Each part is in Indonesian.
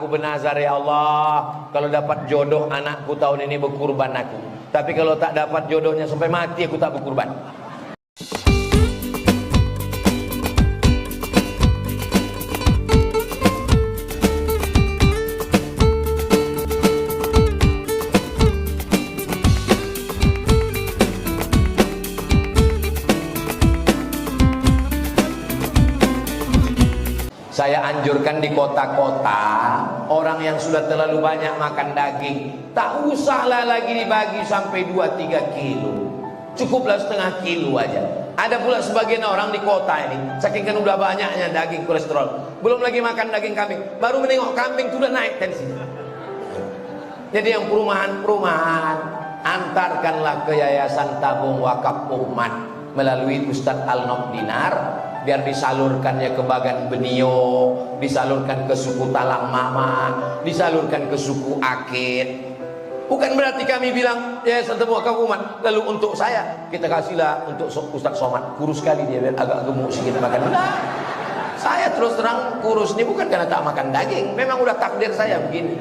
Aku bernazar ya Allah, kalau dapat jodoh anakku tahun ini berkurban aku. Tapi kalau tak dapat jodohnya sampai mati aku tak berkurban. Saya anjurkan di kota-kota, orang yang sudah terlalu banyak makan daging, tak usahlah lagi dibagi sampai 2-3 kilo. Cukuplah setengah kilo aja. Ada pula sebagian orang di kota ini, saking kan udah banyaknya daging kolesterol, belum lagi makan daging kambing, baru menengok kambing itu udah naik tensi. Jadi yang perumahan-perumahan, antarkanlah ke Yayasan Tabung Wakaf Umat melalui Ustadz Al-Nob Dinar, biar disalurkannya ke Bagan Benio, disalurkan ke suku Talang Mama, disalurkan ke suku Akit. Bukan berarti kami bilang ya Tabung Wakaf Umat lalu untuk saya kita kasihlah untuk Ustadz Somad, kurus sekali dia, biar agak gemuk sedikit makan. Nah, saya terus terang kurus ini bukan karena tak makan daging, memang udah takdir saya begini.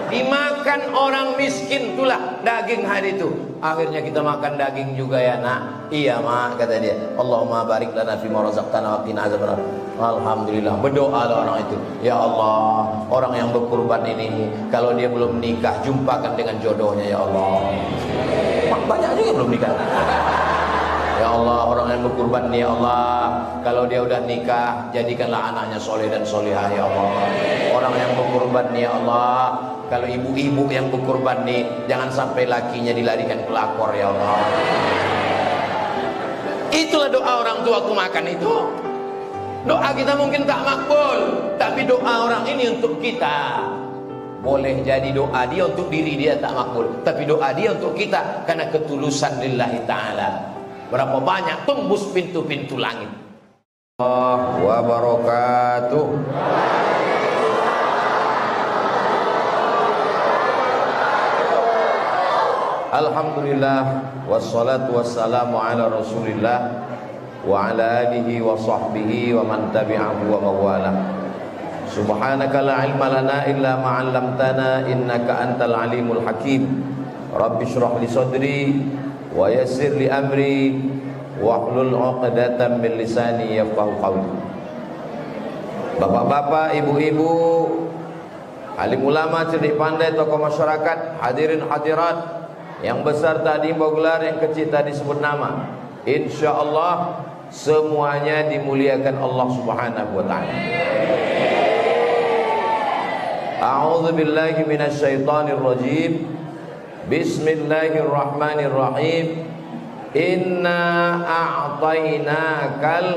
Dimakan orang miskin itulah daging hari itu. Akhirnya kita makan daging juga ya nak. Iya mak, kata dia. Allahumma barik lana fima razaqtana wa qina azabannar. Alhamdulillah, berdoa orang itu. Ya Allah, orang yang berkurban ini kalau dia belum nikah, jumpakan dengan jodohnya ya Allah. Banyak juga belum nikah. Ya Allah, orang yang berkurban ini ya Allah, kalau dia udah nikah, jadikanlah anaknya soleh dan solehah ya Allah. Orang yang berkurban ini ya Allah, kalau ibu-ibu yang berkurban nih, jangan sampai lakinya dilarikan pelakor ya Allah. Itulah doa orang tua aku makan itu. Doa kita mungkin tak makbul, tapi doa orang ini untuk kita. Boleh jadi doa dia untuk diri dia tak makbul, tapi doa dia untuk kita karena ketulusan lillahi ta'ala. Berapa banyak tembus pintu-pintu langit. Allah wabarakatuh. Alhamdulillah, wassalatu wassalamu ala rasulillah wa ala alihi wa sahbihi wa man tabi'ahu wa mawala. Subhanaka la ilma lana illa ma'allamtana innaka antal alimul hakim. Rabbi syrah li sadri wa yassir li amri wahlul 'uqdatam min lisani yafqahu qawli. Bapak-bapak, ibu-ibu, alim ulama, cerdik pandai, tokoh masyarakat, hadirin hadirat yang besar tadi mau gelar, yang kecil tadi sebut nama, insyaallah semuanya dimuliakan Allah Subhanahu wa taala. A'udzu billahi minasyaitonir rajim. Bismillahirrahmanirrahim. Inna a'tainakal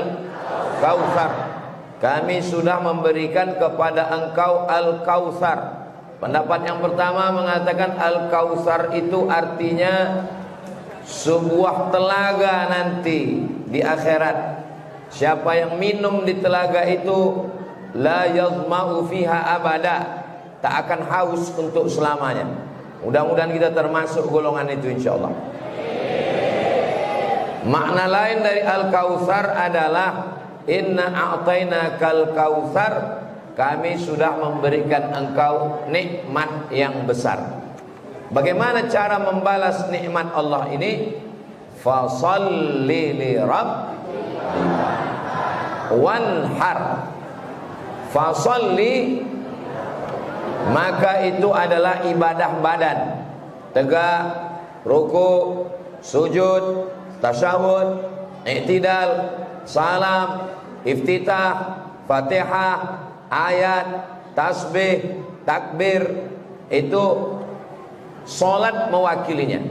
kautsar. Kami sudah memberikan kepada engkau al-kautsar. Pendapat yang pertama mengatakan al-kautsar itu artinya sebuah telaga nanti di akhirat. Siapa yang minum di telaga itu la yazma'u fiha abada, tak akan haus untuk selamanya. Mudah-mudahan kita termasuk golongan itu insyaallah. Makna lain dari al-kautsar adalah inna a'tainakal kautsar, kami sudah memberikan engkau nikmat yang besar. Bagaimana cara membalas nikmat Allah ini? Fasalli li rabbika wanhar. Fasalli, maka itu adalah ibadah badan. Tegak, ruku, sujud, tasyahud, i'tidal, salam, iftitah, Fatihah, ayat, tasbih, takbir, itu solat mewakilinya.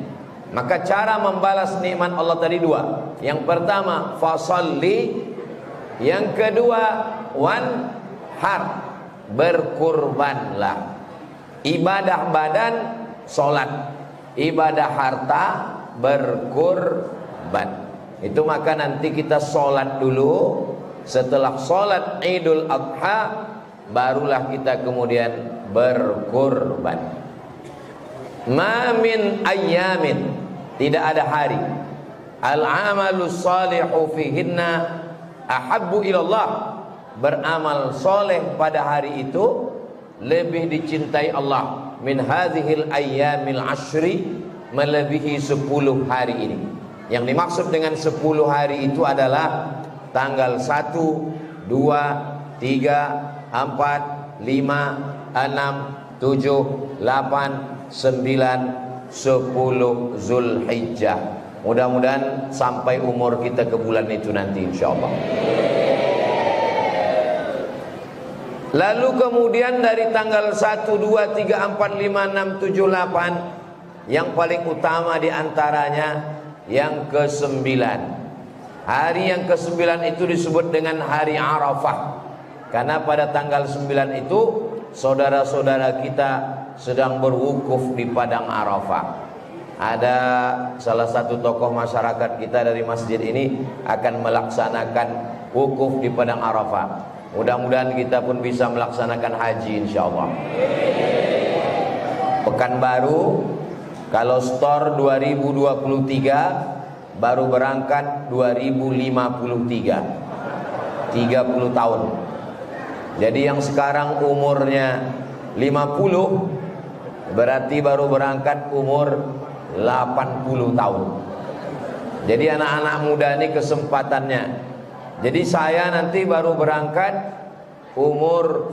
Maka cara membalas nikmat Allah tadi dua. Yang pertama fasalli, yang kedua wanhar, berkurbanlah. Ibadah badan solat, ibadah harta berkurban. Itu maka nanti kita solat dulu. Setelah solat Idul Adha, barulah kita kemudian berkurban. Ma min ayyamin, tidak ada hari, al-amalus salihu fihinna ahabbu ilallah, beramal soleh pada hari itu lebih dicintai Allah min hadhil ayyamil ashri, melebihi 10 hari ini. Yang dimaksud dengan 10 hari itu adalah tanggal 1, 2, 3, 4, 5, 6, 7, 8, 9, 10 Zulhijjah. Mudah-mudahan sampai umur kita ke bulan itu nanti insyaallah. Lalu kemudian dari tanggal 1, 2, 3, 4, 5, 6, 7, 8, yang paling utama diantaranya yang ke-9. Hari yang ke-9 itu disebut dengan hari Arafah, karena pada tanggal 9 itu saudara-saudara kita sedang berwukuf di padang Arafah. Ada salah satu tokoh masyarakat kita dari masjid ini akan melaksanakan wukuf di padang Arafah. Mudah-mudahan kita pun bisa melaksanakan haji insyaallah. Pekanbaru kalau store 2023 baru berangkat 2053, 30 tahun. Jadi yang sekarang umurnya 50 berarti baru berangkat umur 80 tahun. Jadi anak-anak muda ini kesempatannya. Jadi saya nanti baru berangkat umur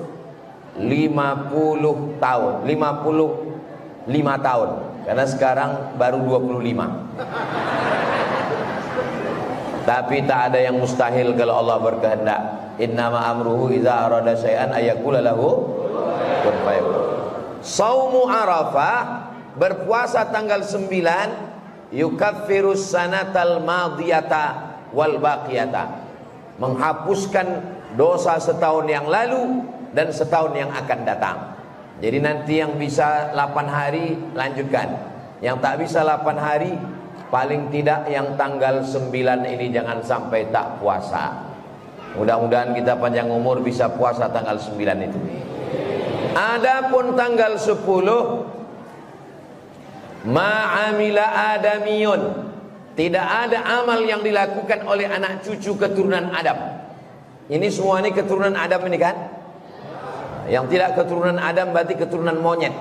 50 tahun, 55 tahun. Karena sekarang baru 25. Tapi tak ada yang mustahil kalau Allah berkehendak. Innama amruhu idza arada syai'an ayaqula lahu kun fayakun. Shaumu Arafah, berpuasa tanggal 9, yukaffirus sanatal madiyata wal baqiyata, menghapuskan dosa setahun yang lalu dan setahun yang akan datang. Jadi nanti yang bisa 8 hari lanjutkan, yang tak bisa 8 hari paling tidak yang tanggal 9 ini jangan sampai tak puasa. Mudah-mudahan kita panjang umur bisa puasa tanggal 9 itu. Adapun tanggal 10, ma'amila adamiyun, tidak ada amal yang dilakukan oleh anak cucu keturunan Adam. Ini semua ini keturunan Adam ini kan? Yang tidak keturunan Adam berarti keturunan monyet.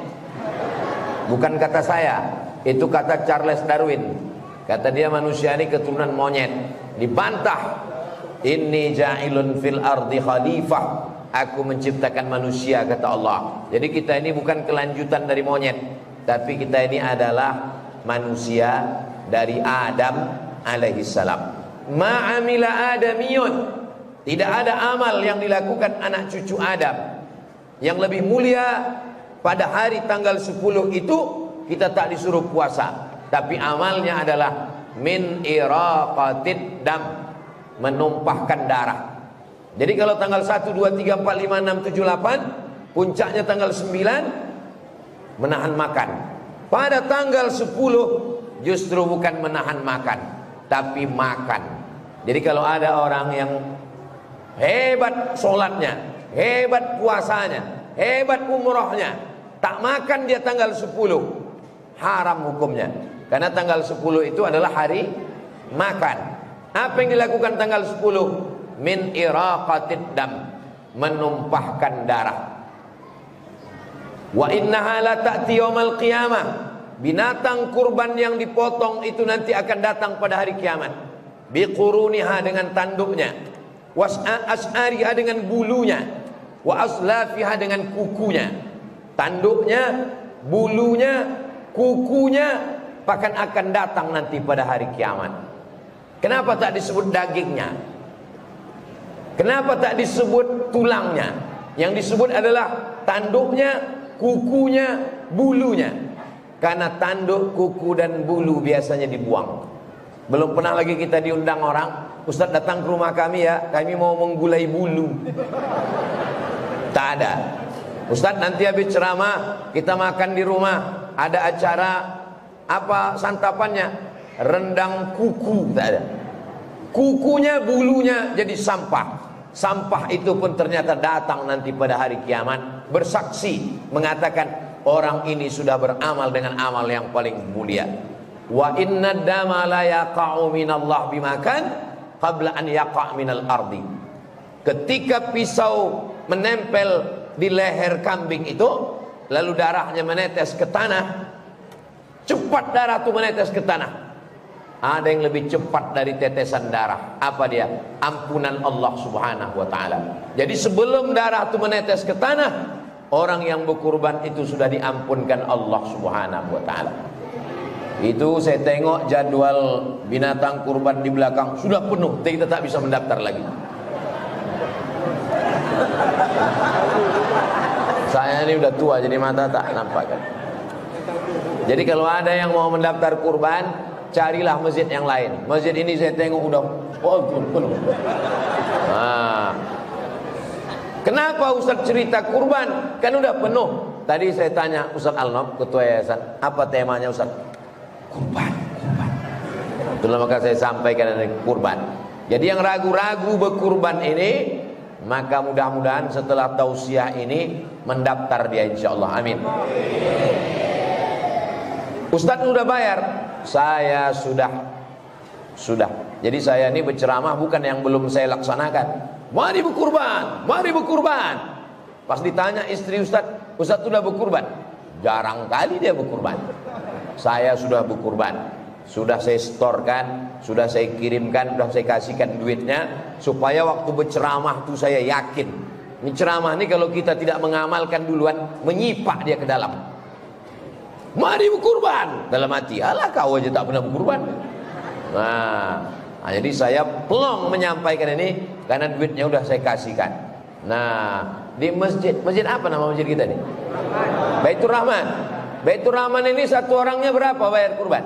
Bukan kata saya, itu kata Charles Darwin. Kata dia manusia ini keturunan monyet. Dibantah, inni ja'ilun fil ardi khalifah, aku menciptakan manusia kata Allah. Jadi kita ini bukan kelanjutan dari monyet, tapi kita ini adalah manusia dari Adam alaihissalam. Ma'amila adamiyun, tidak ada amal yang dilakukan anak cucu Adam yang lebih mulia. Pada hari tanggal 10 itu kita tak disuruh puasa, tapi amalnya adalah min iraqatid dam, menumpahkan darah. Jadi kalau tanggal 1, 2, 3, 4, 5, 6, 7, 8, puncaknya tanggal 9 menahan makan. Pada tanggal 10 justru bukan menahan makan, tapi makan. Jadi kalau ada orang yang hebat sholatnya, hebat puasanya, hebat umrohnya, tak makan dia tanggal 10, haram hukumnya. Karena tanggal 10 itu adalah hari makan. Apa yang dilakukan tanggal 10? Min iraqatid dam, menumpahkan darah. Wa innaha la ta'ti yaumal qiyamah, binatang kurban yang dipotong itu nanti akan datang pada hari kiamat. Biquruniha, dengan tanduknya, was'ariha, dengan bulunya, wa aslafiha, dengan kukunya. Tanduknya, bulunya, kukunya akan datang nanti pada hari kiamat. Kenapa tak disebut dagingnya? Kenapa tak disebut tulangnya? Yang disebut adalah tanduknya, kukunya, bulunya. Karena tanduk, kuku dan bulu biasanya dibuang. Belum pernah lagi kita diundang orang, Ustaz datang ke rumah kami ya, kami mau menggulai bulu. Tak ada. Ustaz nanti habis ceramah kita makan di rumah, ada acara apa santapannya? Rendang kuku. Tak ada. Kukunya, bulunya jadi sampah. Sampah itu pun ternyata datang nanti pada hari kiamat, bersaksi mengatakan orang ini sudah beramal dengan amal yang paling mulia. Wa inna dama la yaqa'u minallah bimakan qabla an yaqa' minal ardi. Ketika pisau menempel di leher kambing itu, lalu darahnya menetes ke tanah. Cepat darah itu menetes ke tanah. Ada yang lebih cepat dari tetesan darah. Apa dia? Ampunan Allah subhanahu wa ta'ala. Jadi sebelum darah itu menetes ke tanah, orang yang berkurban itu sudah diampunkan Allah subhanahu wa ta'ala. Itu saya tengok jadwal binatang kurban di belakang sudah penuh, kita tak bisa mendaftar lagi. Saya ini udah tua jadi mata tak nampak kan. Jadi kalau ada yang mau mendaftar kurban, carilah masjid yang lain. Masjid ini saya tengok udah penuh. Nah, kenapa Ustaz cerita kurban? Kan udah penuh. Tadi saya tanya Ustaz Alnob, ketua yayasan, apa temanya Ustaz? Kurban. Itulah maka saya sampaikan ini kurban. Jadi yang ragu-ragu berkurban ini, maka mudah-mudahan setelah tausiah ini mendaftar dia insyaallah. Amin. Ustaz sudah bayar? Saya sudah. Jadi saya ini berceramah bukan yang belum saya laksanakan. Mari berkurban, mari berkurban. Pas ditanya istri Ustaz sudah berkurban? Jarang kali dia berkurban. Saya sudah berkurban. Sudah saya setorkan, sudah saya kirimkan, sudah saya kasihkan duitnya, supaya waktu berceramah itu saya yakin. Ini ceramah ini kalau kita tidak mengamalkan duluan, menyipak dia ke dalam. Mari berkurban, dalam hati, alah kau aja tak pernah berkurban. Nah, jadi saya pelong menyampaikan ini karena duitnya sudah saya kasihkan. Nah, di masjid apa nama masjid kita nih? Baitur Rahman. Baitur Rahman ini satu orangnya berapa bayar kurban?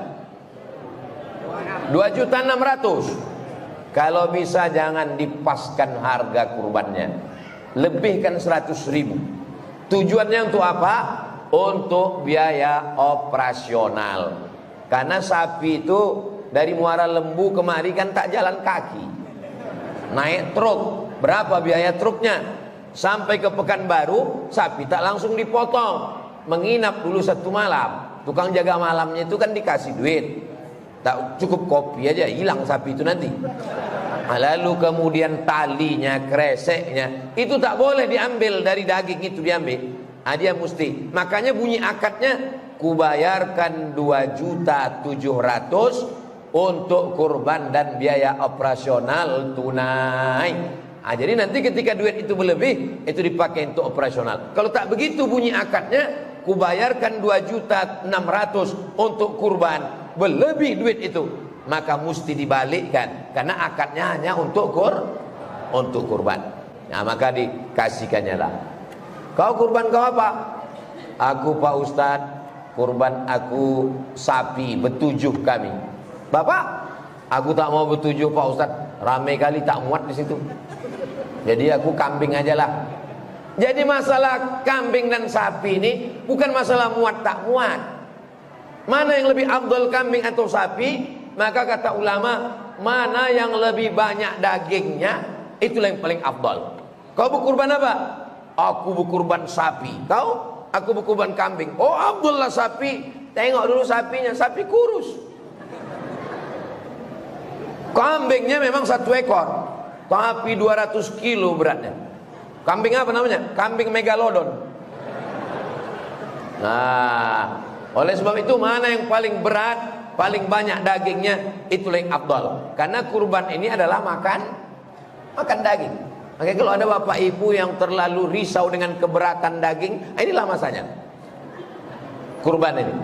2.600.000. Kalau bisa jangan dipaskan harga kurbannya, lebihkan 100.000. Tujuannya untuk apa? Untuk biaya operasional. Karena sapi itu dari Muara Lembu kemari kan tak jalan kaki, naik truk. Berapa biaya truknya? Sampai ke Pekanbaru sapi tak langsung dipotong, menginap dulu 1 malam. Tukang jaga malamnya itu kan dikasih duit. Tak cukup kopi aja hilang sapi itu nanti. Lalu kemudian talinya, kreseknya itu tak boleh diambil dari daging itu diambil. Dia mesti. Makanya bunyi akadnya, kubayarkan 2.700.000 untuk kurban dan biaya operasional tunai. Jadi nanti ketika duit itu berlebih, itu dipakai untuk operasional. Kalau tak begitu bunyi akadnya, kubayarkan 2.600.000 untuk kurban, berlebih duit itu, maka mesti dibalikkan karena akadnya hanya untuk kurban. Nah, maka dikasihkannya lah. Kau kurban kau apa? Aku Pak Ustadz, kurban aku sapi ber7 kami. Bapak, aku tak mau ber7 Pak Ustadz, ramai kali tak muat di situ. Jadi aku kambing aja lah. Jadi masalah kambing dan sapi ini bukan masalah muat tak muat. Mana yang lebih afdal, kambing atau sapi? Maka kata ulama, mana yang lebih banyak dagingnya, itulah yang paling afdal. Kau berkurban apa? Aku berkurban sapi. Kau? Aku berkurban kambing. Oh, afdal lah sapi. Tengok dulu sapinya, sapi kurus. Kambingnya memang 1 ekor, tapi 200 kilo beratnya. Kambing apa namanya? Kambing megalodon. Nah, oleh sebab itu mana yang paling berat, paling banyak dagingnya, itulah yang afdal. Karena kurban ini adalah makan daging. Makanya kalau ada bapak ibu yang terlalu risau dengan keberatan daging, inilah masanya kurban ini.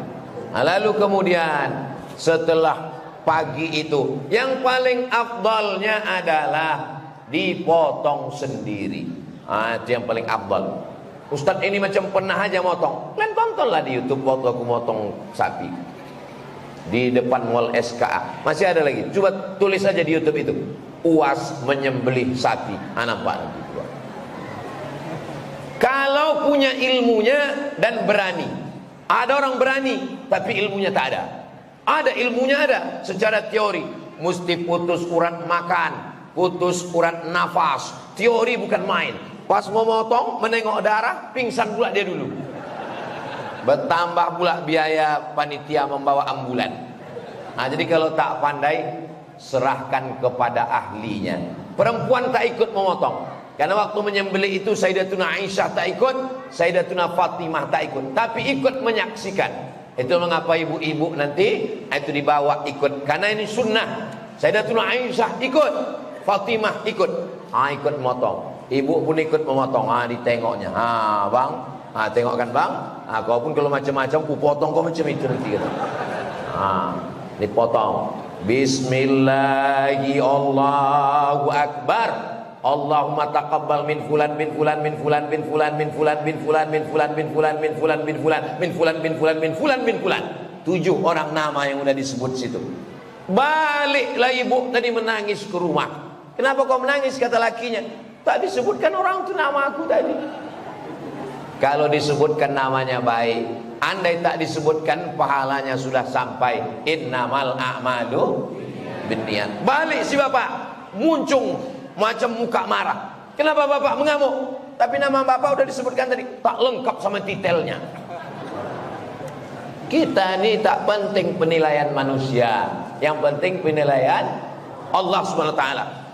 Lalu kemudian setelah pagi itu, yang paling afdalnya adalah dipotong sendiri. Itu yang paling afdal. Ustadz ini macam pernah aja motong. Kalian tontonlah di YouTube waktu aku motong sapi di depan mall SKA. Masih ada lagi. Coba tulis saja di YouTube itu, UAS menyembelih sapi. Nampak nanti. Kalau punya ilmunya dan berani. Ada orang berani tapi ilmunya tak ada. Ada ilmunya, ada secara teori. Mesti putus urat makan, putus urat nafas. Teori bukan main. Pas mau motong, menengok darah, pingsan pula dia dulu. Bertambah pula biaya panitia membawa ambulan. Jadi kalau tak pandai, serahkan kepada ahlinya. Perempuan tak ikut memotong. Karena waktu menyembelih itu Sayyidatuna Aisyah tak ikut, Sayyidatuna Fatimah tak ikut, tapi ikut menyaksikan. Itu mengapa ibu-ibu nanti itu dibawa ikut, karena ini sunnah. Sayyidatuna Aisyah ikut, Fatimah ikut, ikut memotong. Ibu pun ikut memotong, ditengoknya. Bang, tengokkan bang, kau pun kalau macam-macam ku potong kau macam itu nanti kata. Dipotong. Bismillahi Allahu Akbar. Allahumma taqabbal min fulan min fulan min fulan min fulan min fulan min fulan min fulan min fulan min fulan min fulan min fulan min fulan min fulan min fulan. 7 orang nama yang sudah disebut situ. Baliklah ibu tadi menangis ke rumah. Kenapa kau menangis, kata lakinya? Tak disebutkan orang itu nama aku tadi. Kalau disebutkan namanya baik, andai tak disebutkan pahalanya sudah sampai. Innamal a'malu binniyat. Balik si bapak muncung macam muka marah. Kenapa bapak mengamuk? Tapi nama bapak udah disebutkan tadi, tak lengkap sama detailnya. Kita ini tak penting penilaian manusia, yang penting penilaian Allah SWT.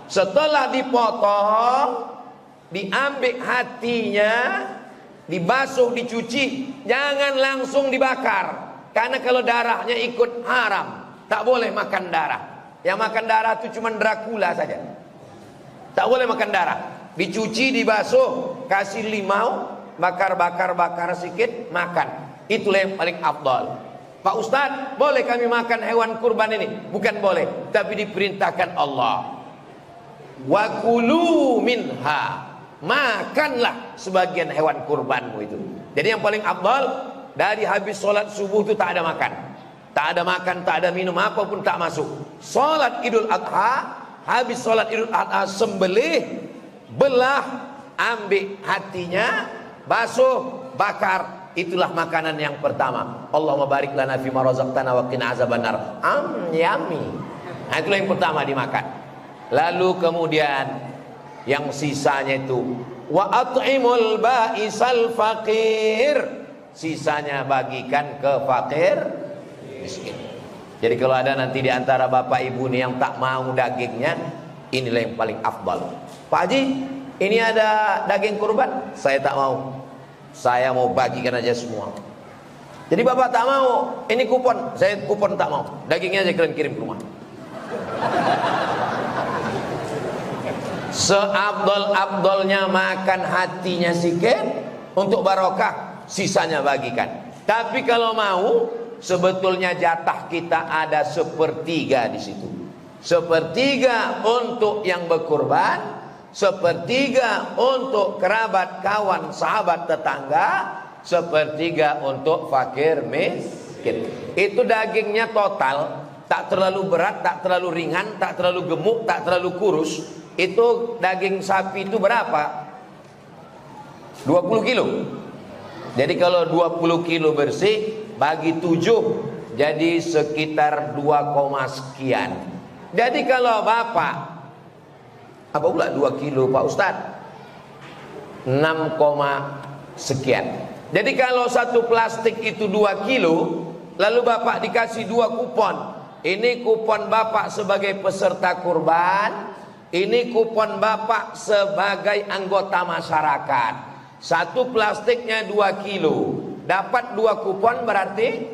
Setelah dipotong, diambil hatinya, dibasuh, dicuci, jangan langsung dibakar. Karena kalau darahnya ikut haram, tak boleh makan darah. Yang makan darah itu cuma Dracula saja. Tak boleh makan darah. Dicuci, dibasuh, kasih limau, bakar sedikit, makan. Itulah yang paling afdal. Pak Ustadz, boleh kami makan hewan kurban ini? Bukan boleh, tapi diperintahkan Allah. Wa kulu minha, makanlah sebagian hewan kurbanmu itu. Jadi yang paling afdal, dari habis sholat subuh itu tak ada makan. Tak ada makan, tak ada minum, apapun tak masuk. Sholat Idul Adha, habis sholat Idul Adha sembelih, belah, ambil hatinya, basuh, bakar. Itulah makanan yang pertama. Allahumma barik lana fima razaqtana wa qina azabannar. Yummy. Nah, itulah yang pertama dimakan. Lalu kemudian yang sisanya itu wa at'imul ba'isal faqir. Sisanya bagikan ke fakir miskin. Jadi kalau ada nanti di antara bapak ibu nih yang tak mau dagingnya, inilah yang paling afdal. Pak Haji, ini ada daging kurban, saya tak mau. Saya mau bagikan aja semua. Jadi bapak tak mau, ini kupon, saya kupon tak mau. Dagingnya aja kalian kirim ke rumah. Seabdol-abdolnya makan hatinya sikit untuk barokah, sisanya bagikan. Tapi kalau mau, sebetulnya jatah kita ada 1/3 di situ. 1/3 untuk yang berkurban, 1/3 untuk kerabat, kawan, sahabat, tetangga, 1/3 untuk fakir miskin. Itu dagingnya total, tak terlalu berat, tak terlalu ringan, tak terlalu gemuk, tak terlalu kurus. Itu daging sapi itu berapa? 20 kilo. Jadi kalau 20 kilo bersih bagi 7, jadi sekitar 2, sekian. Jadi kalau bapak, apa pula 2 kilo Pak Ustadz? 6, sekian. Jadi kalau satu plastik itu 2 kilo, lalu bapak dikasih 2 kupon. Ini kupon bapak sebagai peserta kurban, ini kupon bapak sebagai anggota masyarakat. Satu plastiknya 2 kilo, dapat 2 kupon berarti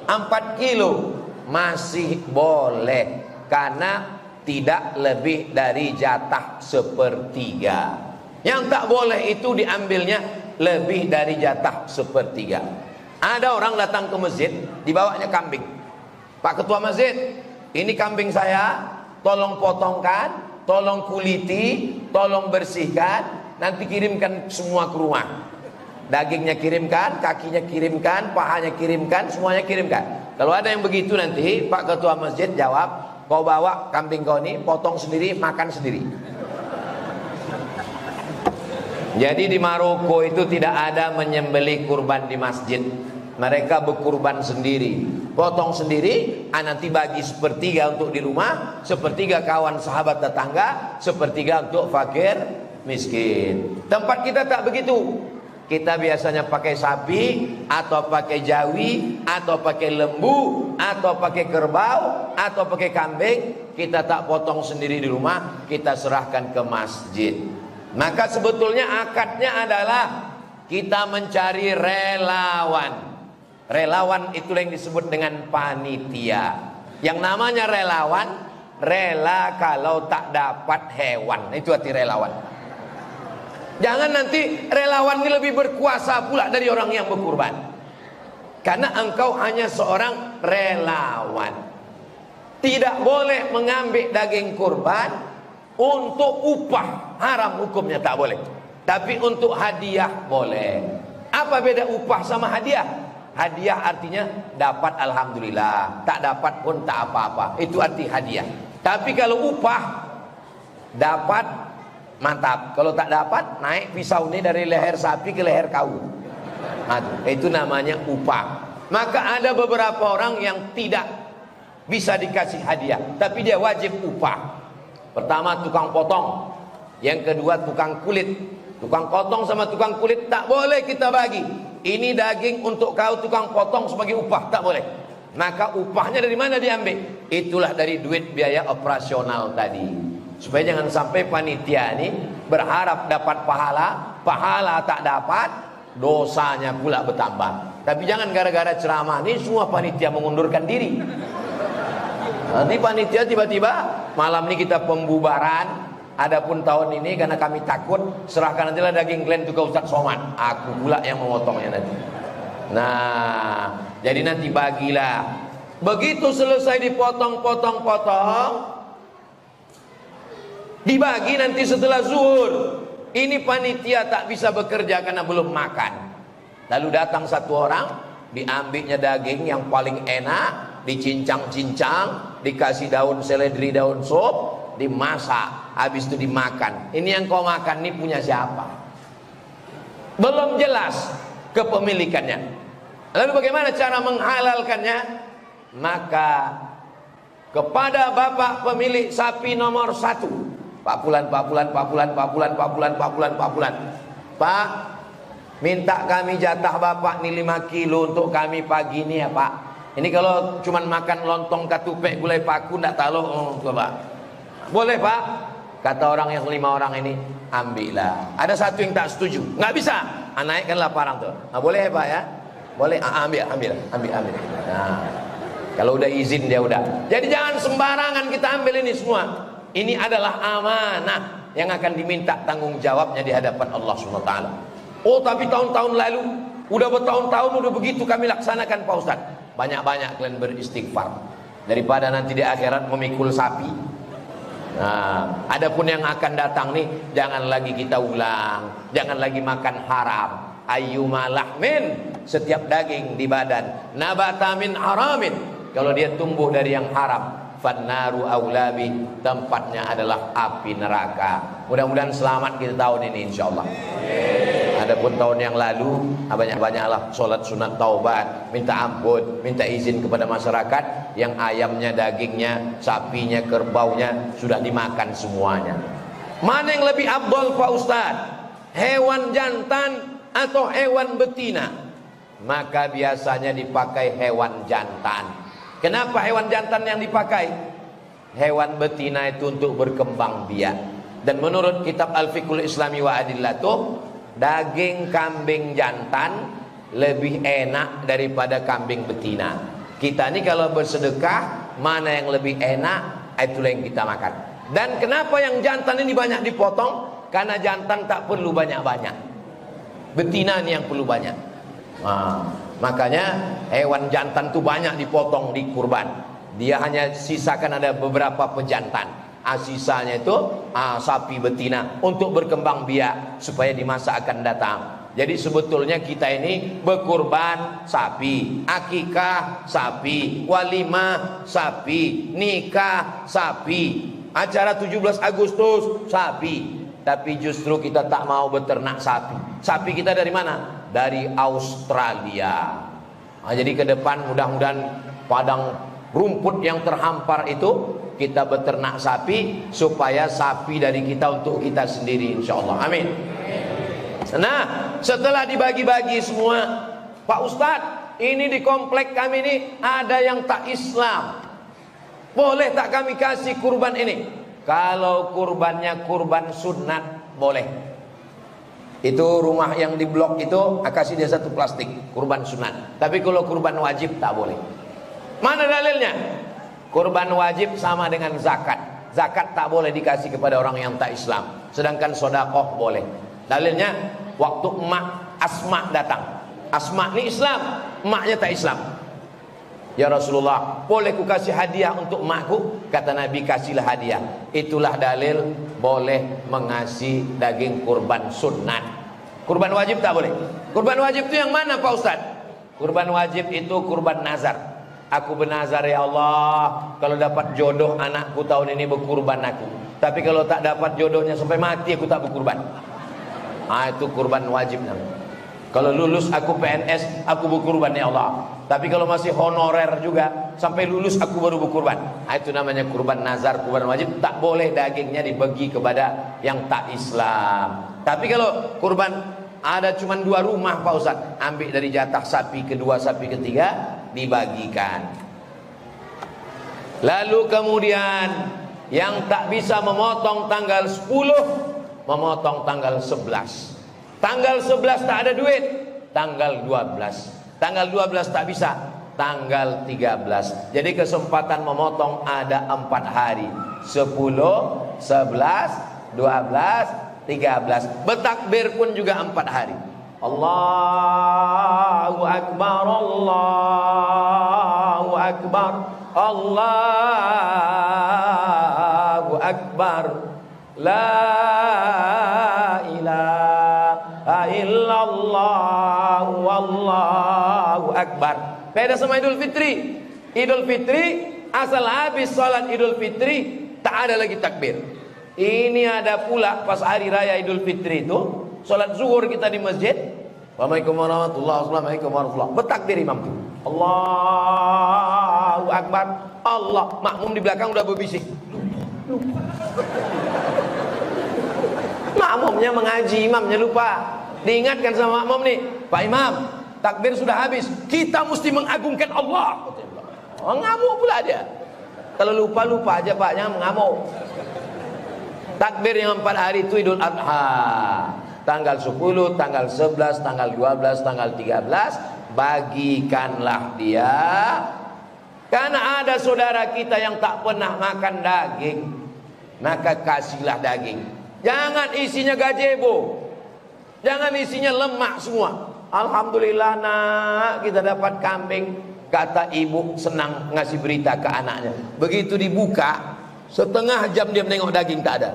4 kilo. Masih boleh, karena tidak lebih dari jatah 1/3. Yang tak boleh itu diambilnya lebih dari jatah 1/3. Ada orang datang ke masjid, dibawanya kambing. Pak Ketua Masjid, ini kambing saya, tolong potongkan, tolong kuliti, tolong bersihkan, nanti kirimkan semua ke rumah. Dagingnya kirimkan, kakinya kirimkan, pahanya kirimkan, semuanya kirimkan. Kalau ada yang begitu nanti Pak Ketua Masjid jawab, kau bawa kambing kau ini, potong sendiri, makan sendiri. Jadi di Maroko itu tidak ada menyembelih kurban di masjid. Mereka berkurban sendiri, potong sendiri, nanti bagi 1/3 untuk di rumah, 1/3 kawan sahabat tetangga, 1/3 untuk fakir miskin. Tempat kita tak begitu. Kita biasanya pakai sapi, atau pakai jawi, atau pakai lembu, atau pakai kerbau, atau pakai kambing. Kita tak potong sendiri di rumah, kita serahkan ke masjid. Maka sebetulnya akadnya adalah kita mencari relawan. Relawan itulah yang disebut dengan panitia. Yang namanya relawan, rela kalau tak dapat hewan. Itu arti relawan. Jangan nanti relawan ini lebih berkuasa pula dari orang yang berkurban. Karena engkau hanya seorang relawan. Tidak boleh mengambil daging kurban untuk upah. Haram hukumnya, tak boleh. Tapi untuk hadiah boleh. Apa beda upah sama hadiah? Hadiah artinya dapat alhamdulillah, tak dapat pun tak apa-apa. Itu arti hadiah. Tapi kalau upah, dapat mantap. Kalau tak dapat, naik pisau ini dari leher sapi ke leher kau. Nah, itu namanya upah. Maka ada beberapa orang yang tidak bisa dikasih hadiah, tapi dia wajib upah. Pertama tukang potong, yang kedua tukang kulit. Tukang potong sama tukang kulit tak boleh kita bagi. Ini daging untuk kau tukang potong sebagai upah, tak boleh. Maka upahnya dari mana diambil? Itulah dari duit biaya operasional tadi. Supaya jangan sampai panitia ini berharap dapat pahala, pahala tak dapat, dosanya pula bertambah. Tapi jangan gara-gara ceramah ini semua panitia mengundurkan diri. Nanti panitia tiba-tiba malam ini kita pembubaran. Adapun tahun ini karena kami takut, serahkan nantilah daging kalian ke Ustaz Somad. Aku pula yang memotongnya nanti. Nah, jadi nanti bagilah. Begitu selesai dipotong-potong-potong, dibagi nanti setelah zuhur. Ini panitia tak bisa bekerja karena belum makan. Lalu datang satu orang, diambilnya daging yang paling enak, dicincang-cincang, dikasih daun seledri, daun sop, dimasak, habis itu dimakan. Ini yang kau makan ini punya siapa? Belum jelas kepemilikannya. Lalu bagaimana cara menghalalkannya? Maka kepada bapak pemilik sapi nomor 1, Pak Pulan, Pak, minta kami jatah bapak nih 5 kilo untuk kami pagi ini ya Pak. Ini kalau cuman makan lontong katupek gulai paku ndak tahu Pak. Boleh Pak? Kata orang yang 5 orang ini, ambillah. Ada satu yang tak setuju, nggak bisa. Naikkanlah parang tuh. Boleh ya Pak ya? Boleh. Ambil. Nah, kalau udah izin dia udah. Jadi jangan sembarangan kita ambil ini semua. Ini adalah amanah yang akan diminta tanggung jawabnya di hadapan Allah SWT. Oh tapi tahun-tahun lalu, udah bertahun-tahun udah begitu kami laksanakan Pak Ustaz. Banyak-banyak kalian beristighfar daripada nanti di akhirat memikul sapi. Nah, adapun yang akan datang nih, jangan lagi kita ulang, jangan lagi makan haram. Ayyuma lahmin, setiap daging di badan, nabata min haramin, kalau dia tumbuh dari yang haram, fannaru aulabi, tempatnya adalah api neraka. Mudah-mudahan selamat kita tahun ini insyaallah. Adapun tahun yang lalu, banyak-banyaklah sholat sunat taubat, minta ampun, minta izin kepada masyarakat yang ayamnya, dagingnya, sapinya, kerbaunya sudah dimakan semuanya. Mana yang lebih afdal Pak Ustaz? Hewan jantan atau hewan betina? Maka biasanya dipakai hewan jantan. Kenapa hewan jantan yang dipakai? Hewan betina itu untuk berkembang biak. Dan menurut kitab Al-Fiqhul Islami wa Adillatuh, daging kambing jantan lebih enak daripada kambing betina. Kita ini kalau bersedekah, mana yang lebih enak, itulah yang kita makan. Dan kenapa yang jantan ini banyak dipotong? Karena jantan tak perlu banyak-banyak, betina ini yang perlu banyak. Nah, makanya hewan jantan itu banyak dipotong di kurban. Dia hanya sisakan ada beberapa pejantan. Sisanya itu sapi betina untuk berkembang biak supaya di masa akan datang. Jadi sebetulnya kita ini berkurban sapi, akikah sapi, walimah sapi, nikah sapi, acara 17 Agustus sapi. Tapi justru kita tak mau beternak sapi. Sapi kita dari mana? Dari Australia. Jadi ke depan mudah-mudahan padang rumput yang terhampar itu kita beternak sapi supaya sapi dari kita untuk kita sendiri insyaallah. Amin. Nah, setelah dibagi-bagi semua, Pak Ustadz, ini di komplek kami ini ada yang tak Islam. Boleh tak kami kasih kurban ini? Kalau kurbannya kurban sunat boleh. Itu rumah yang di blok itu kasih dia satu plastik kurban sunat. Tapi kalau kurban wajib tak boleh. Mana dalilnya? Kurban wajib sama dengan zakat. Zakat tak boleh dikasih kepada orang yang tak Islam. Sedangkan sedekah boleh. Dalilnya waktu emak Asma datang. Asma ini Islam, emaknya tak Islam. Ya Rasulullah, boleh ku kasih hadiah untuk emakku? Kata Nabi, kasihlah hadiah. Itulah dalil boleh mengasih daging kurban sunat. Kurban wajib tak boleh. Kurban wajib itu yang mana Pak Ustaz? Kurban wajib itu kurban nazar. Aku bernazar, ya Allah, kalau dapat jodoh anakku tahun ini berkurban aku. Tapi kalau tak dapat jodohnya sampai mati aku tak berkurban. Itu kurban wajib namanya. Kalau lulus aku PNS, aku berkurban ya Allah. Tapi kalau masih honorer juga, sampai lulus aku baru berkurban. Itu namanya kurban nazar, kurban wajib. Tak boleh dagingnya dibagi kepada yang tak Islam. Tapi kalau kurban ada cuma 2 rumah Pak Ustaz, ambil dari jatah sapi kedua, sapi ketiga, dibagikan. Lalu kemudian yang tak bisa memotong tanggal 10, memotong tanggal 11. Tanggal 11 tak ada duit, tanggal 12. Tanggal 12 tak bisa, tanggal 13. Jadi kesempatan memotong ada 4 hari. 10, 11, 12, 13. Bertakbir pun juga 4 hari. Allahu Akbar, Allahu Akbar, Allahu Akbar, la ilaha illallah, wallahu akbar. Beda sama Idul Fitri. Idul Fitri asal habis salat Idul Fitri tak ada lagi takbir. Ini ada pula pas hari raya Idul Fitri itu salat zuhur kita di masjid. Assalamualaikum warahmatullahi wabarakatuh. Bertakbir imam itu. Allahu akbar. Allah, makmum di belakang udah berbisik. Makmumnya mengaji, imamnya lupa. Diingatkan sama makmum nih, Pak Imam, takbir sudah habis, kita mesti mengagungkan Allah. Ngamuk pula dia. Kalau lupa aja Pak, jangan mengamuk. Takbir yang 4 hari itu Idul Adha. Tanggal 10, tanggal 11, tanggal 12, tanggal 13, bagikanlah dia. Karena ada saudara kita yang tak pernah makan daging, maka kasihlah daging. Jangan isinya gazebo, jangan isinya lemak semua. Alhamdulillah nak, kita dapat kambing. Kata ibu senang ngasih berita ke anaknya. Begitu dibuka, setengah jam dia menengok daging tak ada.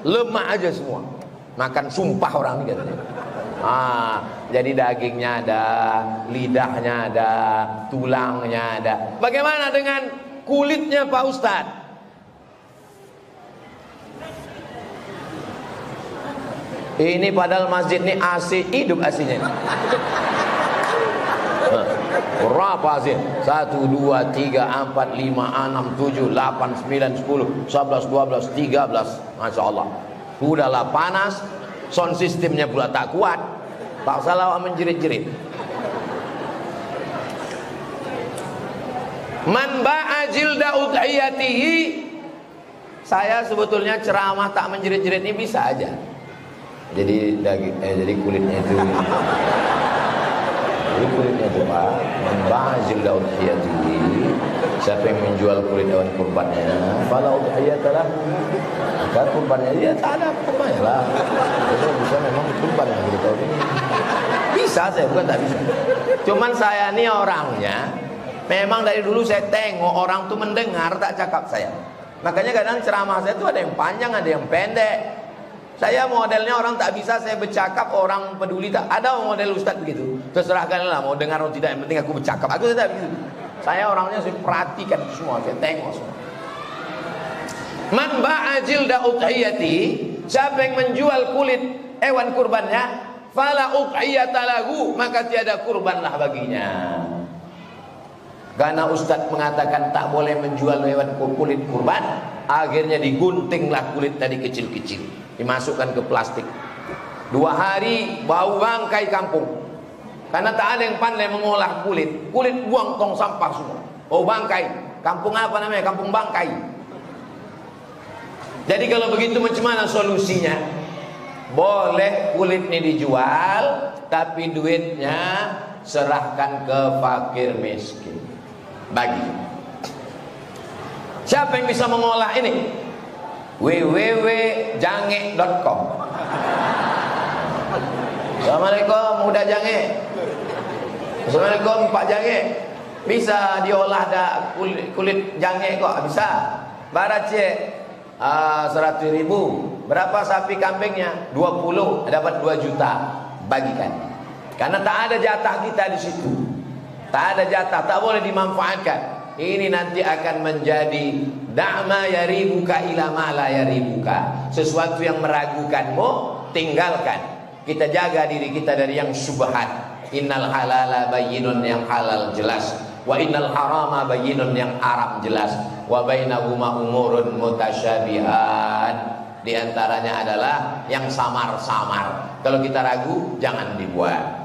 Lemak aja semua. Makan sumpah orang ini katanya. Jadi dagingnya ada, lidahnya ada, tulangnya ada. Bagaimana dengan kulitnya Pak Ustadz? Ini padahal masjid ini AC, hidup AC-nya. Berapa AC? 1, 2, 3, 4, 5, 6, 7, 8, 9, 10, 11, 12, 13. Masya Allah. Udahlah panas, sound sistemnya pula tak kuat, tak salah menjerit-jerit. Man ba'a jilda udhiyatihi. Saya sebetulnya ceramah tak menjerit-jerit ini bisa aja. Jadi jadi kulitnya itu. Jadi kulitnya itu Pak, man ba'a jilda udhiyatihi. Siapa yang menjual kulit hewan kurbannya, fala udhiyatalah, maka kurbannya dia tak ada kurbannya lah. Jadi bisa memang kurban yang kita tahu ini. Bisa saya, bukan tak bisa. Cuman saya ini orangnya, memang dari dulu saya tengok orang tuh mendengar tak cakap saya. Makanya kadang ceramah saya tuh ada yang panjang, ada yang pendek. Saya modelnya orang tak bisa saya bercakap, orang peduli tak. Ada model ustaz begitu. Terserahkan lah mau dengar atau tidak, yang penting aku bercakap. Aku tidak begitu. Saya orangnya saya perhatikan semua, saya tengok semua. Man ba'a jilda udhiyati, siapa yang menjual kulit hewan kurbannya, fala udhiyata lahu, maka tiada kurbanlah baginya. Karena ustaz mengatakan tak boleh menjual hewan kulit kurban, akhirnya diguntinglah kulit tadi kecil-kecil, dimasukkan ke plastik. 2 hari bau bangkai kampung. Karena tak ada yang pandai mengolah kulit. Kulit buang tong sampah semua. Oh bangkai. Kampung apa namanya? Kampung bangkai. Jadi kalau begitu macam mana solusinya? boleh kulit ini dijual, tapi duitnya serahkan ke fakir miskin. Bagi. Siapa yang bisa mengolah ini? www.jange.com. Assalamualaikum Muda Jange. Assalamualaikum Pak Jange. Bisa diolah kulit jange kok? Bisa. Barat cek 100.000. Berapa sapi kambingnya? 20. Dapat 2 juta. Bagikan. Karena tak ada jatah kita di situ. Tak ada jatah, tak boleh dimanfaatkan. Ini nanti akan menjadi da'ma yaribuka ila ma la yaribuka. Sesuatu yang meragukanmu, tinggalkan. Kita jaga diri kita dari yang syubhat. Innal halala bayyinun, yang halal jelas. Wa innal harama bayyinun, yang haram jelas. Wa bainahuma umurun mutasyabihat. Di antaranya adalah yang samar-samar. Kalau kita ragu, jangan dibuat.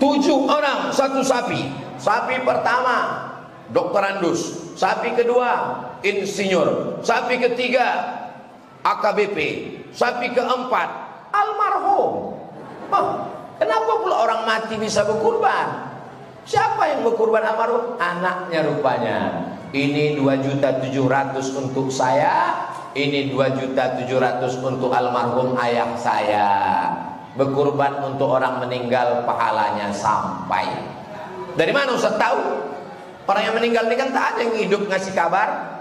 7 orang, 1 sapi. Sapi pertama dokter Andus, sapi kedua insinyur, sapi ketiga AKBP, sapi keempat almarhum. Kenapa pula orang mati bisa berkurban? Siapa yang berkurban almarhum? Anaknya rupanya. Ini 2.700.000 untuk saya, ini 2.700.000 untuk almarhum ayah saya. Berkurban untuk orang meninggal, pahalanya sampai. Dari mana Ustaz tahu? Orang yang meninggal ini kan tak ada yang hidup ngasih kabar.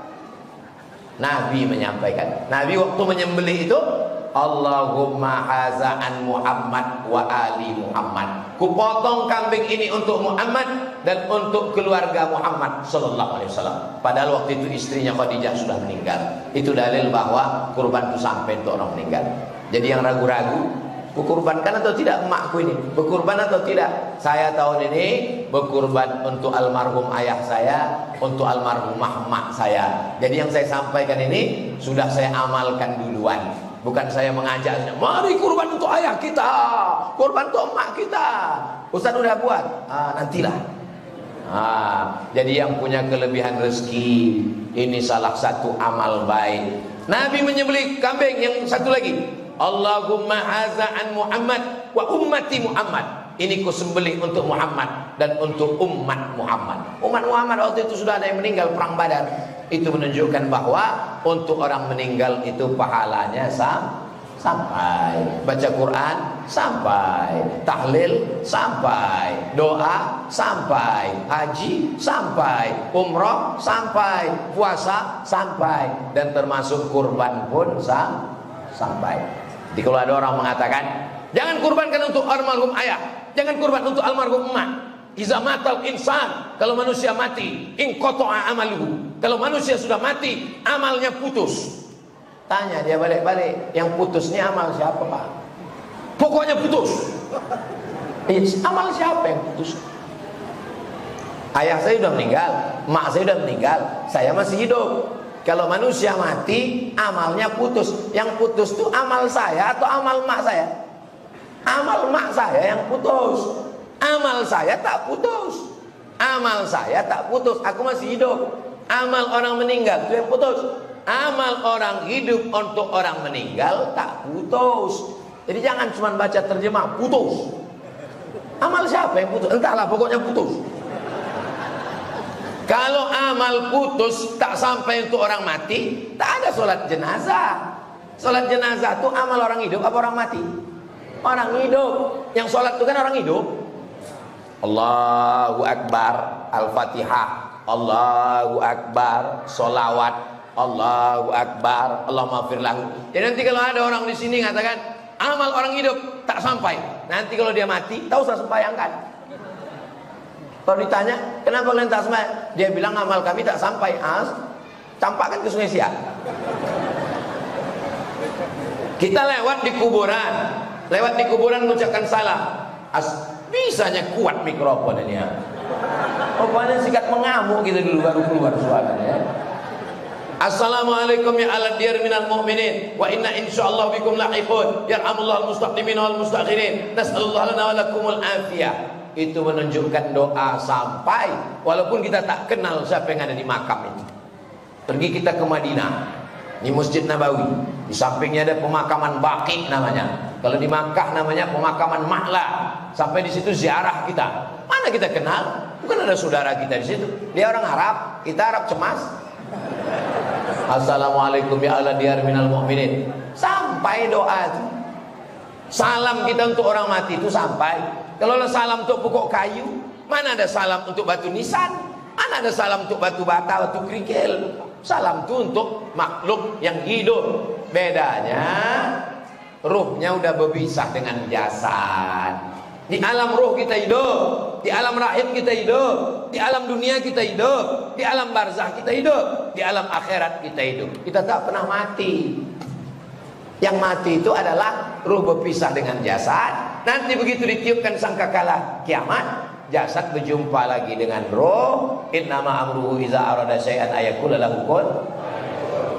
Nabi menyampaikan. Nabi waktu menyembelih itu, Allahumma haza an Muhammad wa ali Muhammad. Kupotong kambing ini untuk Muhammad dan untuk keluarga Muhammad sallallahu alaihi wasallam. Padahal waktu itu istrinya Khadijah sudah meninggal. Itu dalil bahwa kurban itu sampai untuk orang meninggal. Jadi yang ragu-ragu, berkurbankan atau tidak emakku ini? Berkurban atau tidak? Saya tahun ini berkurban untuk almarhum ayah saya, untuk almarhum mak saya. Jadi yang saya sampaikan ini sudah saya amalkan duluan. Bukan saya mengajak, mari kurban untuk ayah kita, kurban untuk emak kita. Ustaz udah buat, nantilah. Jadi yang punya kelebihan rezeki, ini salah satu amal baik. Nabi menyembelih kambing yang satu lagi. Allahumma haza an Muhammad wa ummati Muhammad. Ini ku sembelih untuk Muhammad dan untuk umat Muhammad. Umat Muhammad waktu itu sudah ada yang meninggal perang Badar. Itu menunjukkan bahwa untuk orang meninggal itu pahalanya sampai. Baca Quran sampai, tahlil sampai, doa sampai, haji sampai, umroh sampai, puasa sampai, dan termasuk kurban pun sampai. Jadi kalau ada orang mengatakan, jangan kurbankan untuk almarhum ayah, jangan kurban untuk almarhum emak. Iza matal insan, kalau manusia mati, in qata'a amaluhu. Kalau manusia sudah mati, amalnya putus. Tanya dia balik-balik, yang putus ini amal siapa, Pak? Pokoknya putus. Amal siapa yang putus? Ayah saya sudah meninggal, emak saya sudah meninggal, saya masih hidup. Kalau manusia mati, amalnya putus. Yang putus itu amal saya atau amal emak saya? Amal emak saya yang putus. Amal saya tak putus. Amal saya tak putus, aku masih hidup. Amal orang meninggal itu yang putus. Amal orang hidup untuk orang meninggal tak putus. Jadi jangan cuma baca terjemah putus. Amal siapa yang putus? Entahlah, pokoknya putus. Kalau amal putus tak sampai untuk orang mati, tak ada sholat jenazah. Sholat jenazah itu amal orang hidup apa orang mati? Orang hidup. Yang sholat itu kan orang hidup. Allahu Akbar, Al-Fatihah, Allahu Akbar, Solawat, Allahu Akbar, Allahumma firlahu. Jadi nanti kalau ada orang di sini mengatakan amal orang hidup tak sampai, nanti kalau dia mati, tahu usah sembahyangkan. Kalau ditanya, kenapa kalian tak sembahyang? Dia bilang amal kami tak sampai. Campakkan ke Sungai Siak. Kita lewat di kuburan mengucapkan salam. Bisanya kuat mikrofon ini ya. Pokoknya sikat mengamuk gitu dulu baru keluar suaranya. Assalamualaikum ya ala diyar minal mu'minin wa inna insyaallah bikum lahiqun yarhamullahu al-mustaqdimin wal mustakhirin nas'alullah lana wa lakumul afiyah. Itu menunjukkan doa sampai walaupun kita tak kenal siapa yang ada di makam itu. Pergi kita ke Madinah, di Masjid Nabawi, Di sampingnya ada pemakaman Baqi namanya. Kalau di Makkah namanya pemakaman Ma'la. Sampai di situ ziarah kita. Mana kita kenal? Bukan ada saudara kita di situ. Dia orang Arab, kita Arab cemas. Assalamualaikum ya ala diyar minal mu'minin. Sampai doa itu. Salam kita untuk orang mati itu sampai. Kalau ada salam untuk pokok kayu, mana ada salam untuk batu nisan? Mana ada salam untuk batu bata, batu kerikil? Salam itu untuk makhluk yang hidup. Bedanya ruhnya udah berpisah dengan jasad. Di alam ruh kita hidup, di alam rahim kita hidup, di alam dunia kita hidup, di alam barzah kita hidup, di alam akhirat kita hidup. Kita tak pernah mati. Yang mati itu adalah ruh berpisah dengan jasad. Nanti begitu ditiupkan sangkakala kiamat, jasad berjumpa lagi dengan roh. Innama amruhu iza arada syai'an ayakula lahu kun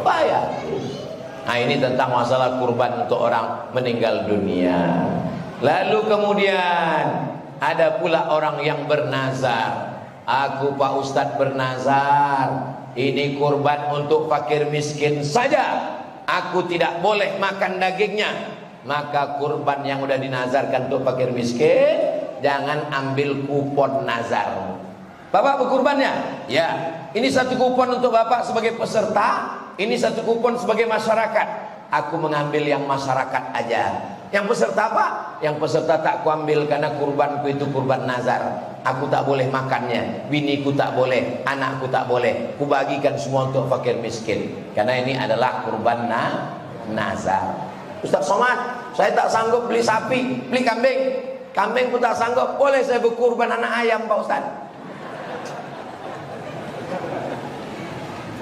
fayakun. Nah, ini tentang masalah kurban untuk orang meninggal dunia. Lalu kemudian ada pula orang yang bernazar. Aku Pak Ustadz bernazar, ini kurban untuk fakir miskin saja. Aku tidak boleh makan dagingnya. Maka kurban yang udah dinazarkan untuk fakir miskin, jangan ambil kupon nazar. Bapak berkurbannya? Ya. Ini satu kupon untuk Bapak sebagai peserta, ini satu kupon sebagai masyarakat. Aku mengambil yang masyarakat aja. Yang peserta apa? Yang peserta tak kuambil karena kurbanku itu kurban nazar. Aku tak boleh makannya, biniku tak boleh, anakku tak boleh. Kubagikan semua untuk fakir miskin. Karena ini adalah kurban nazar. Ustaz Somad, saya tak sanggup beli sapi, beli kambing. Kambing pun tak sanggup, boleh saya berkurban anak ayam Pak Ustaz.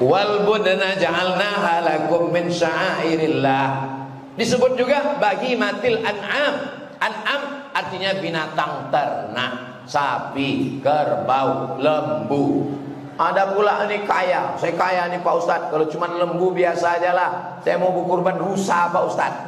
Wal budna ja'alnaha lakum min sya'airillah. Disebut juga bagi matil an'am. An'am artinya binatang ternak, sapi, kerbau, lembu. Ada pula ini kaya, saya kaya nih Pak Ustadz. Kalau cuma lembu biasa aja lah, saya mau berkurban rusa Pak Ustadz.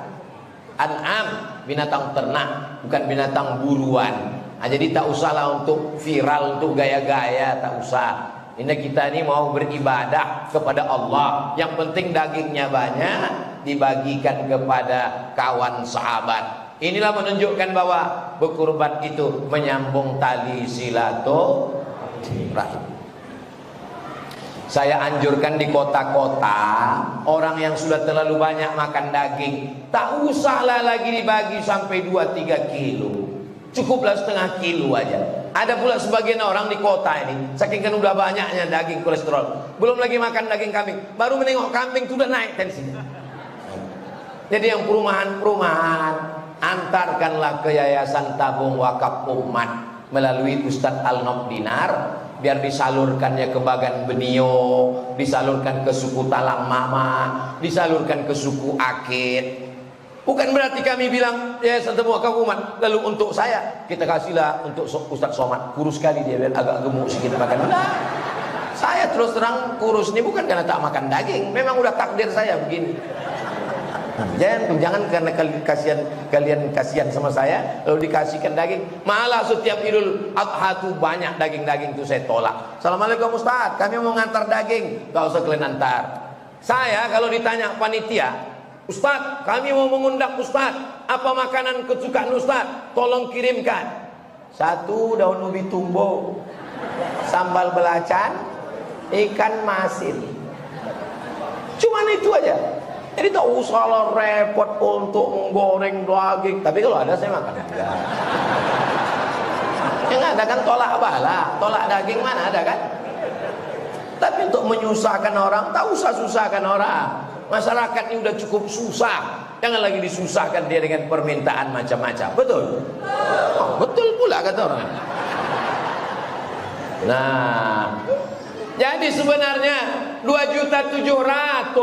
An'am, binatang ternak, bukan binatang buruan. Nah, jadi tak usahlah untuk viral, untuk gaya-gaya, tak usah. Ini kita ini mau beribadah kepada Allah. Yang penting dagingnya banyak, dibagikan kepada kawan sahabat. Inilah menunjukkan bahwa berkurban itu menyambung tali silaturahim. Saya anjurkan di kota-kota, orang yang sudah terlalu banyak makan daging, tak usahlah lagi dibagi sampai 2-3 kilo. Cukuplah setengah kilo aja. Ada pula sebagian orang di kota ini, saking kan udah banyaknya daging kolesterol, belum lagi makan daging kambing, baru menengok kambing sudah naik tensinya. Jadi yang perumahan-perumahan, antarkanlah ke Yayasan Tabung Wakaf Umat melalui Ustadz Al-Nob Dinar, biar disalurkannya ke Bagan Benio, disalurkan ke suku Talang Mama, disalurkan ke suku Akit. Bukan berarti kami bilang ya Tabung Wakaf Umat lalu untuk saya kita kasihlah untuk Ustadz Somad, kurus sekali dia, biar agak gemuk sedikit makan. Nah, saya terus terang kurus ini bukan karena tak makan daging, memang udah takdir saya begini. Jangan karena kalian kasihan sama saya lalu dikasihkan daging. Malah setiap Idul Adha tuh banyak daging-daging tuh saya tolak. Assalamualaikum Ustaz, kami mau ngantar daging. Gak usah kalian antar. Saya kalau ditanya panitia, Ustaz, kami mau mengundang Ustaz, apa makanan kesukaan Ustaz? Tolong kirimkan. 1 daun ubi tumbo, sambal belacan, ikan masin. Cuman itu aja. Jadi tak usahlah repot untuk menggoreng daging. Tapi kalau ada saya makan juga. Yang ada kan tolak bala, tolak daging mana ada kan? Tapi untuk menyusahkan orang, tak usah susahkan orang. Masyarakat ini udah cukup susah, jangan lagi disusahkan dia dengan permintaan macam-macam. Betul? Oh, betul pula kata orang. Nah, jadi sebenarnya 2.700.000.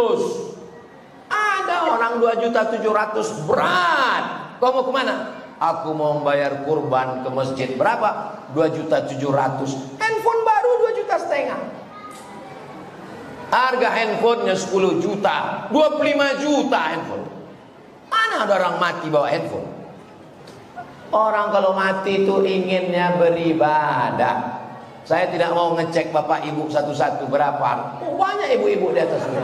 Ada orang 2.700.000 berat. Kau mau kemana? Aku mau membayar kurban ke masjid. Berapa? 2.700.000. Handphone baru 2,5 juta. Harga handphonenya 10 juta, 25 juta handphone. Mana ada orang mati bawa handphone? Orang kalau mati itu inginnya beribadah. Saya tidak mau ngecek bapak ibu satu-satu berapa. Oh, banyak ibu-ibu di atas ini.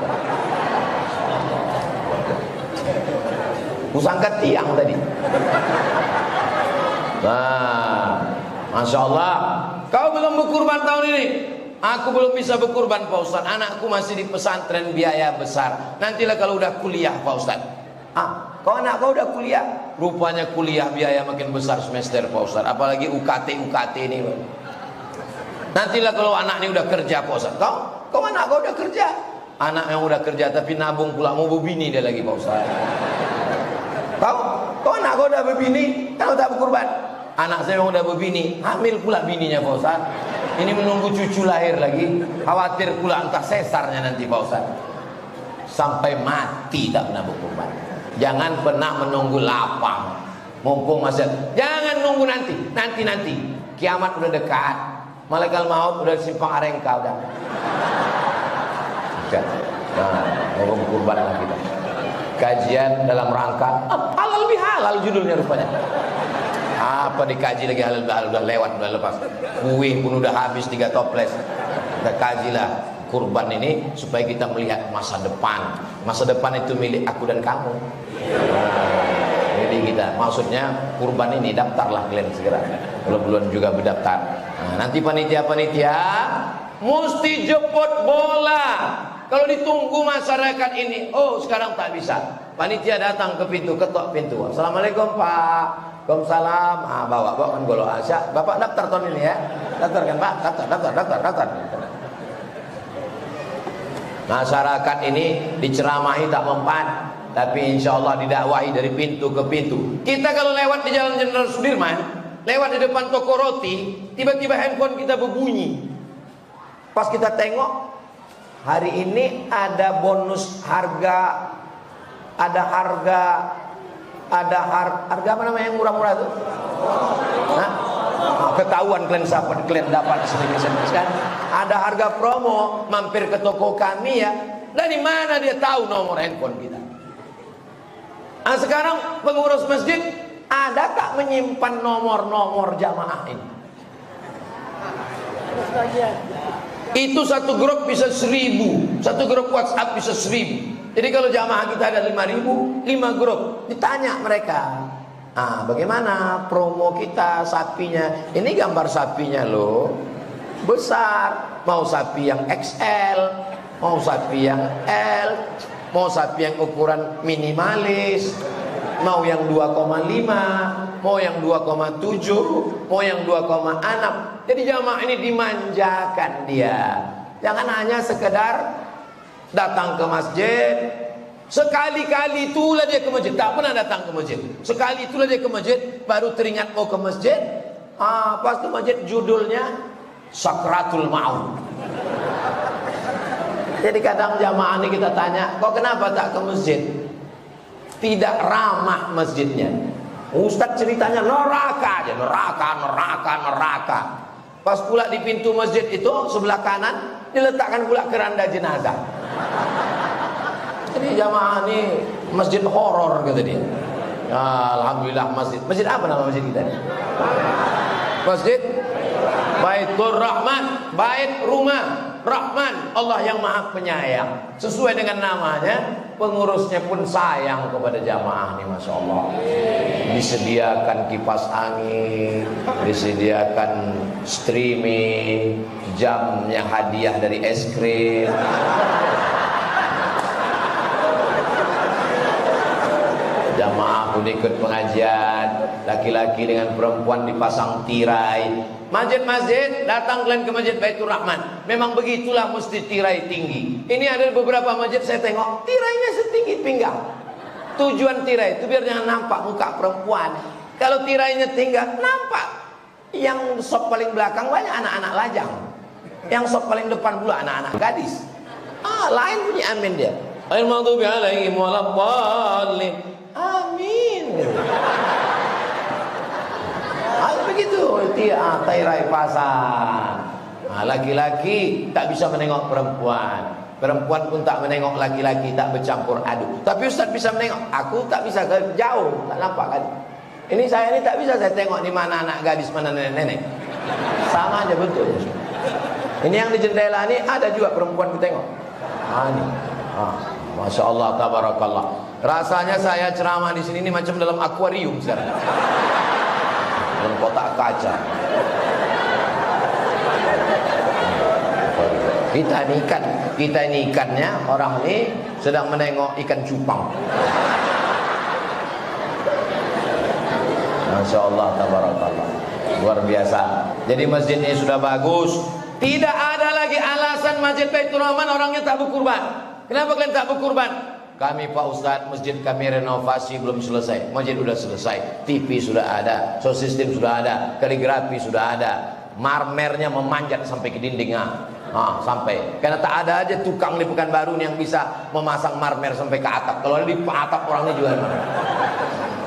Kusangka tiang tadi. Nah, Masya Allah. Kau belum berkurban tahun ini? Aku belum bisa berkurban Pak Ustaz. Anakku masih di pesantren, biaya besar. Nantilah kalau udah kuliah Pak Ustaz. Kau anak kau udah kuliah? Rupanya kuliah biaya makin besar semester Pak Ustaz. Apalagi UKT ini. Nantilah kalau anak ini udah kerja Pak Ustaz. Kau anak kau udah kerja? Anak yang udah kerja tapi nabung pula, mau berbini dia lagi Pak Ustaz. Kau anak kau udah berbini, kau tak berkurban? Anak saya yang udah berbini, hamil pula bininya Pak Ustaz. Ini menunggu cucu lahir lagi, khawatir pula entah sesarnya nanti Pak Ustaz. Sampai mati tak pernah berkurban. Jangan pernah menunggu lapang. Mumpung masih, jangan nunggu nanti. Kiamat udah dekat. Malaikat maut udah simpang arengka udah. Nah, mau berkurban lah kita. Kajian dalam rangka halal lebih halal judulnya rupanya. Apa dikaji lagi halal udah lewat, udah lepas. Kue pun udah habis 3 toples. Kita kajilah kurban ini supaya kita melihat masa depan. Masa depan itu milik aku dan kamu. Jadi kita, maksudnya kurban ini daftarlah kalian segera. Belum juga berdaftar. Nanti panitia mesti jemput bola. Kalau ditunggu masyarakat ini, sekarang tak bisa. Panitia datang ke pintu, ketok pintu. Assalamualaikum Pak. Waalaikumsalam. Bawa kan golok Asya. Bapak daftar tahun ini ya. Daftar kan Pak? Daftar. Masyarakat ini diceramahi tak mempan, tapi insya Allah didakwahi dari pintu ke pintu. Kita kalau lewat di Jalan Jenderal Sudirman, lewat di depan toko roti, tiba-tiba handphone kita berbunyi. Pas kita tengok, hari ini ada bonus harga, ada harga apa namanya yang murah-murah itu? Ketahuan kalian dapat sedikit kan? Ada harga promo, mampir ke toko kami ya. Dari mana dia tahu nomor handphone kita? Sekarang pengurus masjid ada tak menyimpan nomor jamaah ini? Itu satu grup bisa 1000, satu grup WhatsApp bisa 1000. Jadi kalau jamaah kita ada 5000, 5 grup, ditanya mereka, bagaimana promo kita sapinya? Ini gambar sapinya loh, besar. Mau sapi yang XL, mau sapi yang L, mau sapi yang ukuran minimalis, mau yang 2,5, mau yang 2,7, mau yang 2,6. Jadi jamaah ini dimanjakan dia. Jangan hanya sekedar datang ke masjid. Sekali-kali itulah dia ke masjid. Tak pernah datang ke masjid. Sekali itulah dia ke masjid, baru teringat mau ke masjid. Pas ke masjid judulnya Sakratul Maut. Jadi kadang jamaah ini kita tanya, kok kenapa tak ke masjid? Tidak ramah masjidnya. Ustaz ceritanya neraka aja, neraka. Pas pula di pintu masjid itu sebelah kanan diletakkan pula keranda jenazah. Jadi jamaah ini masjid horor kata dia. Alhamdulillah masjid apa nama masjid kita? Masjid Baitur Rahman, bait rumah Rahman, Allah yang Maha Penyayang. Sesuai dengan namanya, pengurusnya pun sayang kepada jamaah ini, Masya Allah. Disediakan kipas angin, disediakan streaming, jamnya hadiah dari es krim. Jamaah pun ikut pengajian, laki-laki dengan perempuan dipasang tirai. Masjid-masjid, datang kalian ke Masjid Baitur Rahman. Memang begitulah, mesti tirai tinggi. Ini ada beberapa masjid saya tengok, tirainya setinggi pinggang. Tujuan tirai itu biar jangan nampak muka perempuan. Kalau tirainya tinggi, nampak. Yang sop paling belakang banyak anak-anak lajang. Yang sop paling depan pula anak-anak gadis. Lain bunyi amin dia. Al-maghdubi alaihim waladdallin. Amin. Begitu tirai pasang. Laki-laki tak bisa menengok perempuan, perempuan pun tak menengok laki-laki, tak bercampur aduk. Tapi Ustaz bisa menengok, aku tak bisa, jauh, tak nampak kan. Ini saya ini tak bisa saya tengok di mana anak gadis, mana nenek-nenek. Sama aja bentuknya. Ini yang di jendela ini ada juga perempuan ku tengok. Ini. Masya Allah, tabarakallah. Rasanya saya ceramah di sini ini macam dalam akuarium sekarang. Dalam kotak kaca. Kita ini ikannya, orang ini sedang menengok ikan cupang. Masya Allah, tabarakallah, luar biasa. Jadi masjid ini sudah bagus. Tidak ada lagi alasan Masjid Baitur Rahman orangnya tak berkurban. Kenapa kalian tak berkurban? Kami Pak Ustadz, masjid kami renovasi belum selesai. Masjid sudah selesai, TV sudah ada, sound system sudah ada, kaligrafi sudah ada, marmernya memanjat sampai ke dinding. Sampai, karena tak ada aja tukang di Pekanbaru yang bisa memasang marmer sampai ke atap. Kalau ada di atap orangnya jual.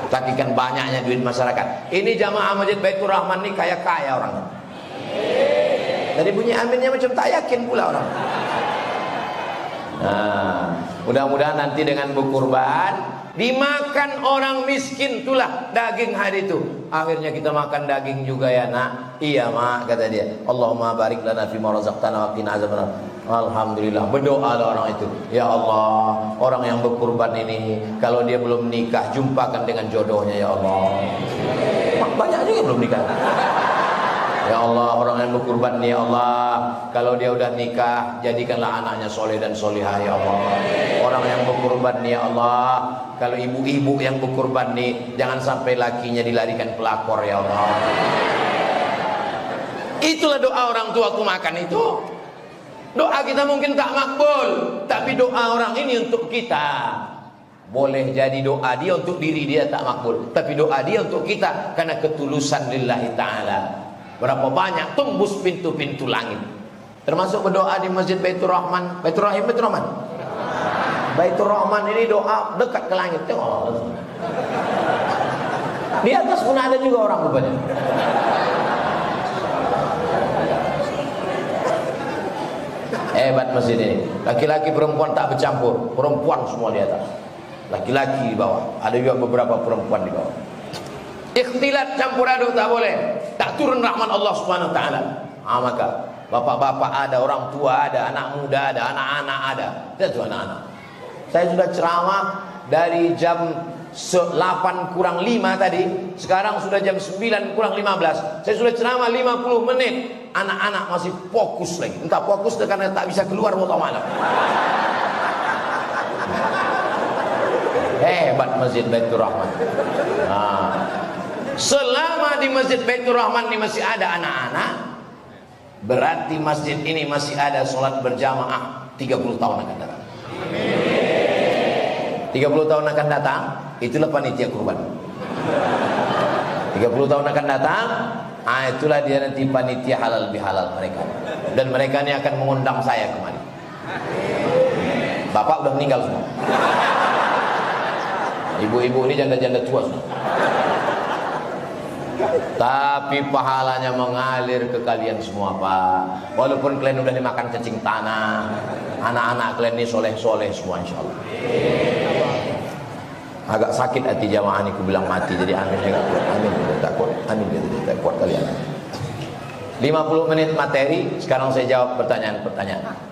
Saking banyaknya duit masyarakat. Ini jamaah Masjid Baitur Rahman ini kaya-kaya orangnya. Tadi bunyi aminnya macam tak yakin pula orang. Nah, mudah-mudahan nanti dengan berkurban dimakan orang miskin, itulah daging hari itu. Akhirnya kita makan daging juga ya nak. Iya mak, kata dia. Allahumma barik lana fima razaqtana wa qina azabannar. Alhamdulillah, berdoa orang itu. Ya Allah, orang yang berkurban ini kalau dia belum nikah, jumpakan dengan jodohnya ya Allah. Banyak juga belum nikah. Ya Allah, orang yang berkurban nih ya Allah, kalau dia udah nikah, jadikanlah anaknya soleh dan solihah ya Allah. Orang yang berkurban nih ya Allah, kalau ibu-ibu yang berkurban nih, jangan sampai lakinya dilarikan pelakor ya Allah. Itulah doa orang tua aku makan itu. Doa kita mungkin tak makbul, tapi doa orang ini untuk kita. Boleh jadi doa dia untuk diri dia tak makbul, tapi doa dia untuk kita karena ketulusan lillahi ta'ala. Berapa banyak tembus pintu-pintu langit. Termasuk berdoa di Masjid Baitur Rahman. Baitur Rahim, Baitur Rahman. Baitur Rahman ini doa dekat ke langit. Tengok. Di atas pun ada juga orang rupanya. Hebat masjid ini. Laki-laki perempuan tak bercampur. Perempuan semua di atas. Laki-laki di bawah. Ada juga beberapa perempuan di bawah. Ikhtilat campur aduk tak boleh. Tak turun rahmat Allah Subhanahu wa taala. Maka bapak-bapak ada, orang tua ada, anak muda ada, anak-anak ada. Itu anak-anak. Saya sudah ceramah dari jam 8 kurang 5 tadi. Sekarang sudah jam 9 kurang 15. Saya sudah ceramah 50 menit. Anak-anak masih fokus lagi. Entah fokus karena tak bisa keluar waktu malam. Hebat Masjid Baitur Rahman. Selama di Masjid Baitur Rahman ini masih ada anak-anak, berarti masjid ini masih ada sholat berjamaah 30 tahun akan datang. 30 tahun akan datang, itulah panitia kurban. 30 tahun akan datang, itulah dia nanti panitia halal bihalal mereka. Dan mereka ini akan mengundang saya kemari. Bapak udah meninggal semua. Ibu-ibu ini janda-janda tua semua. Tapi pahalanya mengalir ke kalian semua Pak. Walaupun kalian udah dimakan cacing tanah, anak-anak kalian ini soleh-soleh semua insyaallah. Agak sakit hati jamaah ini, aku bilang mati. Jadi amin juga kuat. Amin tak kuat. Amin gitu tak kuat kalian. 50 menit materi. Sekarang saya jawab pertanyaan-pertanyaan.